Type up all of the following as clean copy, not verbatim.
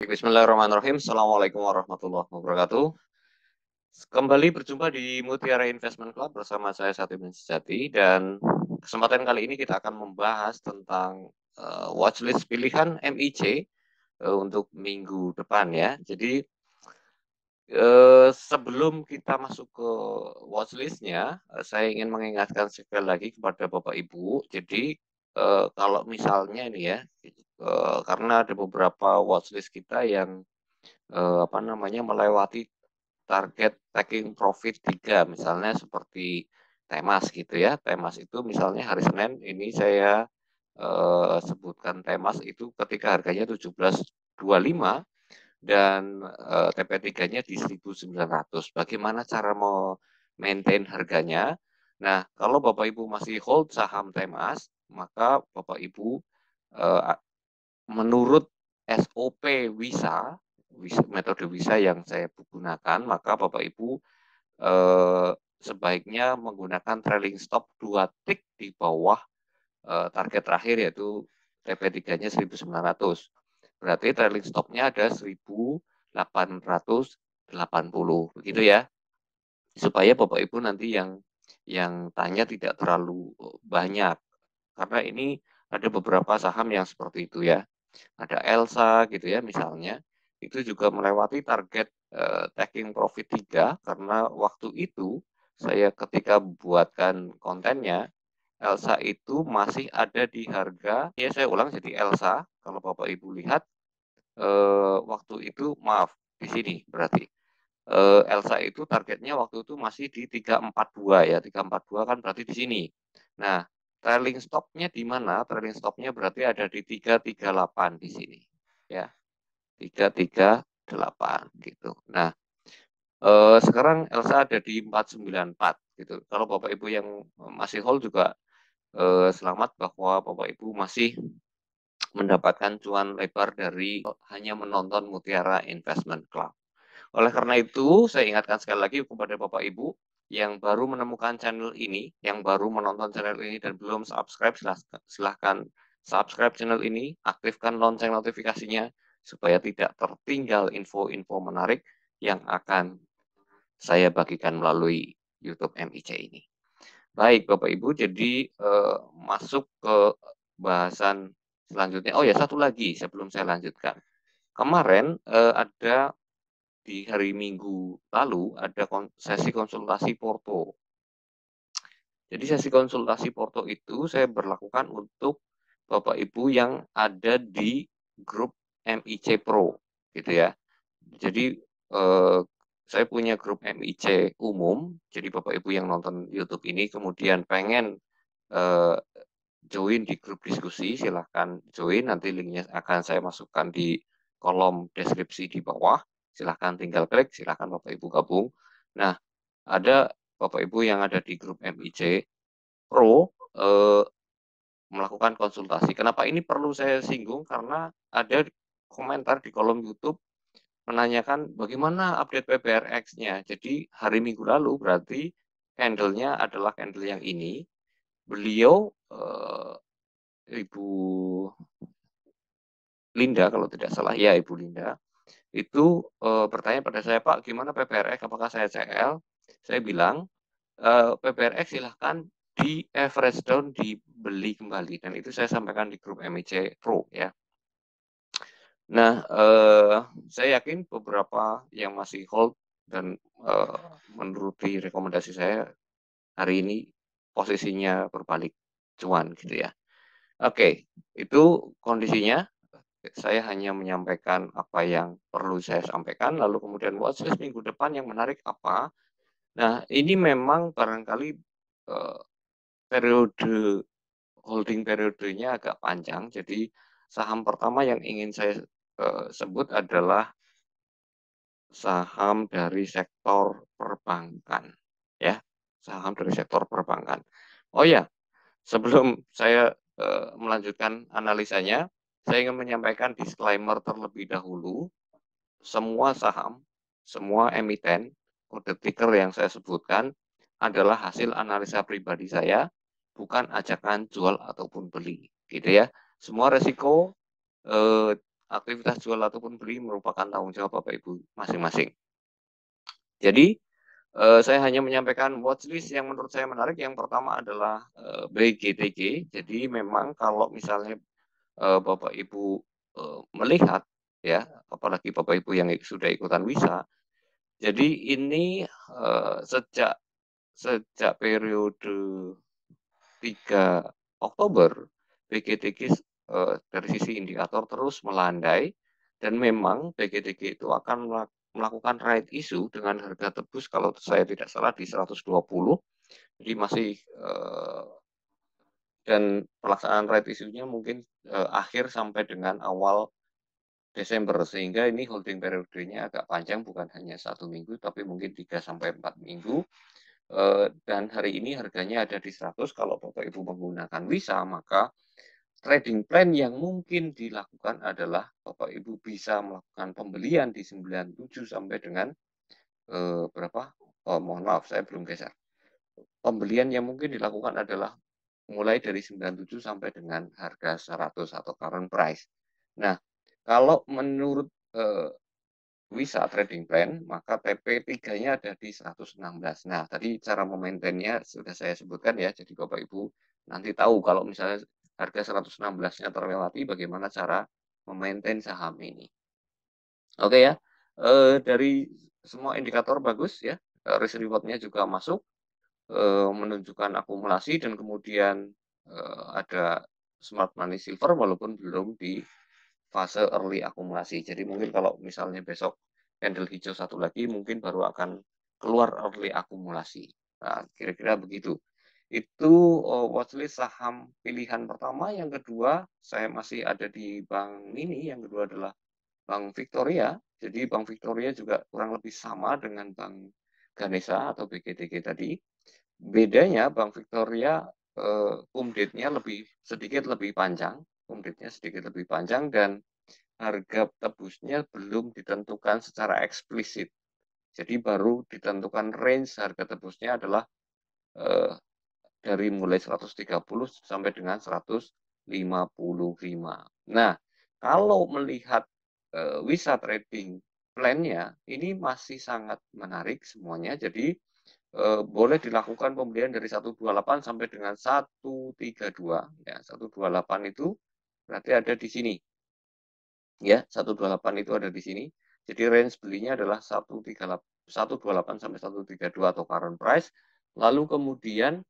Baik, bismillahirrahmanirrahim. Assalamualaikum warahmatullahi wabarakatuh. Kembali berjumpa di Mutiara Investment Club bersama saya Satimin Sejati, dan kesempatan kali ini kita akan membahas tentang watchlist pilihan MIC untuk minggu depan ya. Jadi sebelum kita masuk ke watchlistnya, saya ingin mengingatkan sekali lagi kepada Bapak Ibu. Jadi kalau misalnya ini ya, karena ada beberapa watchlist kita yang melewati target taking profit 3, misalnya seperti Temas gitu ya. Temas itu misalnya hari Senin ini saya sebutkan Temas itu ketika harganya 17.25 dan TP3-nya di 1.900. Bagaimana cara mau maintain harganya? Nah, kalau Bapak Ibu masih hold saham Temas, maka Bapak Ibu menurut SOP Wisa, metode Wisa yang saya gunakan, maka Bapak Ibu sebaiknya menggunakan trailing stop 2 tick di bawah target terakhir, yaitu TP3-nya 1.900. Berarti trailing stopnya ada 1.880, begitu ya. Supaya Bapak Ibu nanti yang tanya tidak terlalu banyak, karena ini ada beberapa saham yang seperti itu ya. Ada Elsa gitu ya misalnya, itu juga melewati target taking profit 3, karena waktu itu saya ketika buatkan kontennya, Elsa itu masih ada di harga, ya saya ulang jadi Elsa, kalau Bapak Ibu lihat waktu itu, maaf, di sini berarti Elsa itu targetnya waktu itu masih di 342 ya, 342 kan berarti di sini. Nah, trailing stopnya di mana? Trailing stopnya berarti ada di 338 di sini ya, 338 gitu. Nah, sekarang Elsa ada di 494 gitu. Kalau Bapak Ibu yang masih hold juga selamat, bahwa Bapak Ibu masih mendapatkan cuan lebar dari hanya menonton Mutiara Investment Club. Oleh karena itu, saya ingatkan sekali lagi kepada Bapak Ibu yang baru menemukan channel ini, yang baru menonton channel ini dan belum subscribe, silahkan subscribe channel ini, aktifkan lonceng notifikasinya, supaya tidak tertinggal info-info menarik yang akan saya bagikan melalui YouTube MIC ini. Baik, Bapak Ibu, jadi masuk ke bahasan selanjutnya. Oh ya, satu lagi sebelum saya lanjutkan. Kemarin ada di hari Minggu lalu ada sesi konsultasi Porto. Jadi sesi konsultasi Porto itu saya berlakukan untuk Bapak Ibu yang ada di grup MIC Pro, gitu ya. Jadi saya punya grup MIC umum. Jadi Bapak Ibu yang nonton YouTube ini kemudian pengen join di grup diskusi, silahkan join. Nanti linknya akan saya masukkan di kolom deskripsi di bawah. Silahkan tinggal klik, silahkan Bapak Ibu gabung. Nah, ada Bapak Ibu yang ada di grup MIC Pro melakukan konsultasi. Kenapa ini perlu saya singgung? Karena ada komentar di kolom YouTube menanyakan bagaimana update PPRX-nya. Jadi hari Minggu lalu berarti candle-nya adalah candle yang ini. Beliau Ibu Linda kalau tidak salah, ya Ibu Linda, itu bertanya pada saya, Pak, gimana PPRX, apakah saya CL? Saya bilang, PPRX silahkan di average down, dibeli kembali, dan itu saya sampaikan di grup MIC Pro ya. Nah, saya yakin beberapa yang masih hold dan menuruti rekomendasi saya hari ini posisinya berbalik cuan gitu ya. Oke, itu kondisinya. Saya hanya menyampaikan apa yang perlu saya sampaikan, lalu kemudian watchlist minggu depan yang menarik apa. Nah, ini memang barangkali periode holding periodenya agak panjang, jadi saham pertama yang ingin saya sebut adalah saham dari sektor perbankan, ya, saham dari sektor perbankan. Oh ya, sebelum saya melanjutkan analisanya, saya ingin menyampaikan disclaimer terlebih dahulu. Semua saham, semua emiten, kode ticker yang saya sebutkan adalah hasil analisa pribadi saya, bukan ajakan jual ataupun beli, gitu ya. Semua resiko aktivitas jual ataupun beli merupakan tanggung jawab Bapak Ibu masing-masing. Jadi, saya hanya menyampaikan watchlist yang menurut saya menarik. Yang pertama adalah, BGTG. Jadi memang kalau misalnya, Bapak Ibu, melihat ya, apalagi Bapak Ibu yang sudah ikutan WISA, jadi ini, sejak sejak periode 3 Oktober, BGTG dari sisi indikator terus melandai dan memang BGTG itu akan melakukan right issue dengan harga tebus kalau saya tidak salah di 120. Jadi masih, dan pelaksanaan right issue-nya mungkin, akhir sampai dengan awal Desember, sehingga ini holding periodenya agak panjang, bukan hanya 1 minggu, tapi mungkin 3 sampai 4 minggu. Dan hari ini harganya ada di 100. Kalau Bapak Ibu menggunakan WISA, maka trading plan yang mungkin dilakukan adalah Bapak Ibu bisa melakukan pembelian di 97 sampai dengan, berapa? Oh, mohon maaf saya belum geser. Pembelian yang mungkin dilakukan adalah mulai dari 97 sampai dengan harga 100 atau current price. Nah, kalau menurut, WISA trading plan, maka TP3-nya ada di 116. Nah, tadi cara memaintainnya sudah saya sebutkan ya, jadi Bapak Ibu nanti tahu kalau misalnya harga 116-nya terlewati, bagaimana cara memaintain saham ini. Oke ya, dari semua indikator bagus ya, risk reward-nya juga masuk, menunjukkan akumulasi dan kemudian, ada smart money silver walaupun belum di fase early akumulasi. Jadi mungkin kalau misalnya besok candle hijau satu lagi mungkin baru akan keluar early akumulasi. Nah, kira-kira begitu. Itu, watchlist saham pilihan pertama. Yang kedua, saya masih ada di bank ini, yang kedua adalah Bank Victoria. Jadi Bank Victoria juga kurang lebih sama dengan Bank Ganesha atau BGTG tadi. Bedanya Bank Victoria, date-nya sedikit lebih panjang, date-nya sedikit lebih panjang dan harga tebusnya belum ditentukan secara eksplisit. Jadi baru ditentukan range harga tebusnya adalah, eee, dari mulai 130 sampai dengan 155. Nah, kalau melihat, WISA trading plan-nya, ini masih sangat menarik semuanya. Jadi, boleh dilakukan pembelian dari 128 sampai dengan 132, ya. 128 itu berarti ada di sini. Ya, 128 itu ada di sini. Jadi range belinya adalah 128 sampai 132 atau current price. Lalu kemudian,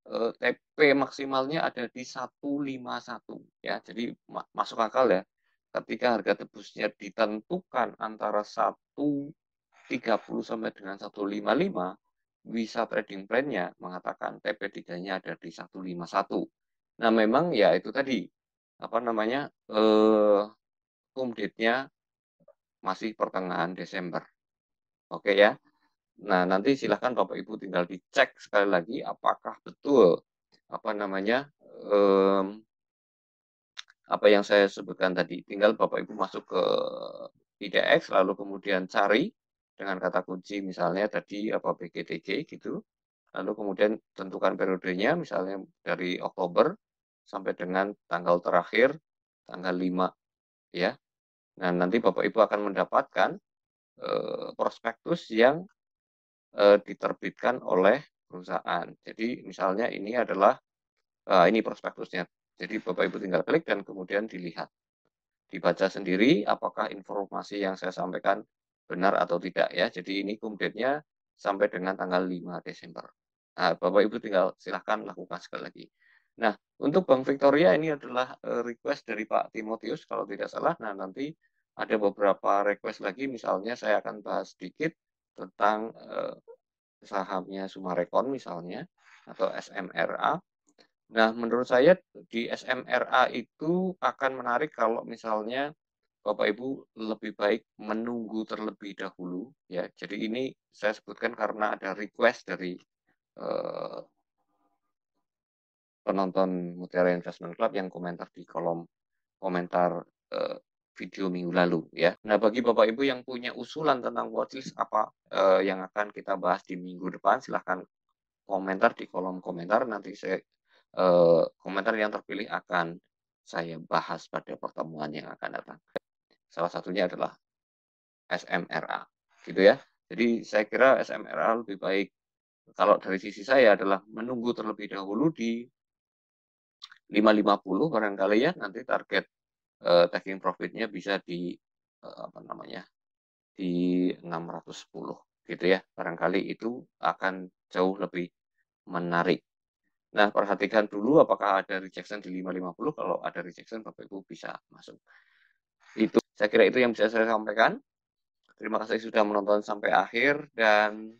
TP maksimalnya ada di 151 ya. Jadi masuk akal ya. Ketika harga tebusnya ditentukan antara 130 sampai dengan 155, bisa trading plan-nya mengatakan TP3-nya ada di 151. Nah, memang ya itu tadi, apa namanya, date-nya masih pertengahan Desember. Oke ya. Nah, nanti silahkan Bapak Ibu tinggal dicek sekali lagi apakah betul, apa namanya, apa yang saya sebutkan tadi. Tinggal Bapak Ibu masuk ke IDX, lalu kemudian cari dengan kata kunci misalnya tadi apa BGTG gitu, lalu kemudian tentukan periodenya misalnya dari Oktober sampai dengan tanggal terakhir, tanggal 5 ya. Nah, nanti Bapak Ibu akan mendapatkan, prospektus yang, diterbitkan oleh perusahaan. Jadi misalnya ini adalah, ini prospektusnya. Jadi Bapak Ibu tinggal klik dan kemudian dilihat, dibaca sendiri apakah informasi yang saya sampaikan benar atau tidak ya. Jadi ini date-nya sampai dengan tanggal 5 Desember. Nah, Bapak Ibu tinggal silahkan lakukan sekali lagi. Nah, untuk Bank Victoria ini adalah, request dari Pak Timotius kalau tidak salah. Nah, nanti ada beberapa request lagi, misalnya saya akan bahas sedikit tentang, sahamnya Sumarekon misalnya, atau SMRA. Nah, menurut saya di SMRA itu akan menarik kalau misalnya Bapak Ibu lebih baik menunggu terlebih dahulu ya. Jadi ini saya sebutkan karena ada request dari, eee, penonton Mutiara Investment Club yang komentar di kolom komentar, eee, video minggu lalu ya. Nah, bagi Bapak Ibu yang punya usulan tentang watchlist apa, yang akan kita bahas di minggu depan, silahkan komentar di kolom komentar. Nanti komentar yang terpilih akan saya bahas pada pertemuan yang akan datang. Salah satunya adalah SMRA, gitu ya. Jadi saya kira SMRA lebih baik kalau dari sisi saya adalah menunggu terlebih dahulu di 550 barangkali ya, nanti target taking profit-nya bisa di apa namanya, di 610 gitu ya. Barangkali itu akan jauh lebih menarik. Nah, perhatikan dulu apakah ada rejection di 550, kalau ada rejection Bapak Ibu bisa masuk. Itu saya kira itu yang bisa saya sampaikan. Terima kasih sudah menonton sampai akhir dan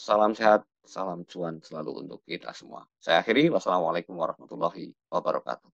salam sehat, salam cuan selalu untuk kita semua. Saya akhiri, wassalamualaikum warahmatullahi wabarakatuh.